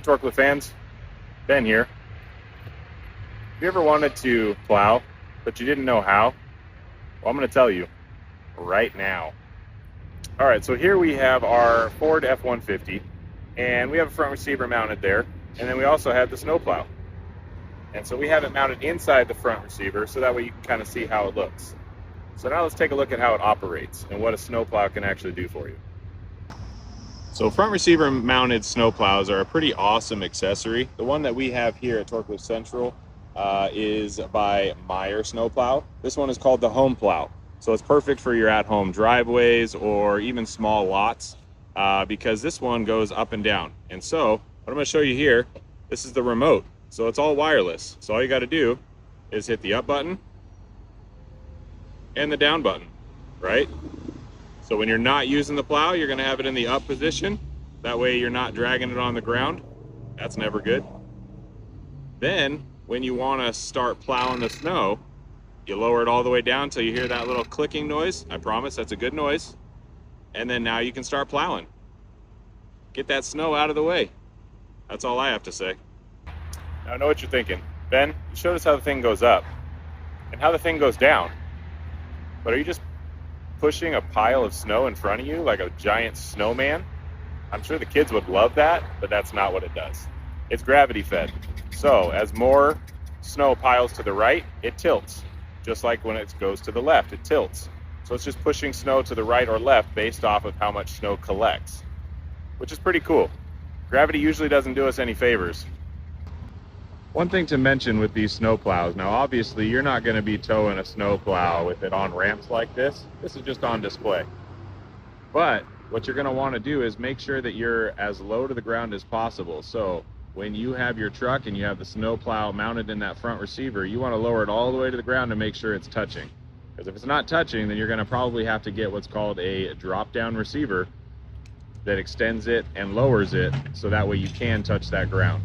Hey Torklift fans, Ben here. Have you ever wanted to plow, but you didn't know how? Well, I'm going to tell you right now. All right, so here we have our Ford F-150, and we have a front receiver mounted there, and then we also have the snowplow. And so we have it mounted inside the front receiver, so that way you can kind of see how it looks. So now let's take a look at how it operates and what a snowplow can actually do for you. So front receiver mounted snowplows are a pretty awesome accessory. The one that we have here at Torklift Central is by Meyer Snowplow. This one is called the Home Plow. So it's perfect for your at-home driveways or even small lots because this one goes up and down. And so what I'm going to show you here, this is the remote. So it's all wireless. So all you got to do is hit the up button and the down button, right? So when you're not using the plow, you're going to have it in the up position. That way you're not dragging it on the ground. That's never good. Then when you want to start plowing the snow, you lower it all the way down until you hear that little clicking noise. I promise that's a good noise. And then now you can start plowing. Get that snow out of the way. That's all I have to say. Now I know what you're thinking. Ben, you showed us how the thing goes up and how the thing goes down. But are you just pushing a pile of snow in front of you like a giant snowman? I'm sure the kids would love that, but that's not what it does. It's gravity fed. So as more snow piles to the right, it tilts. Just like when it goes to the left, it tilts. So it's just pushing snow to the right or left based off of how much snow collects, which is pretty cool. Gravity usually doesn't do us any favors. One thing to mention with these snow plows, now obviously you're not going to be towing a snow plow with it on ramps like this. This is just on display. But what you're going to want to do is make sure that you're as low to the ground as possible. So when you have your truck and you have the snow plow mounted in that front receiver, you want to lower it all the way to the ground to make sure it's touching. Because if it's not touching, then you're going to probably have to get what's called a drop-down receiver that extends it and lowers it so that way you can touch that ground.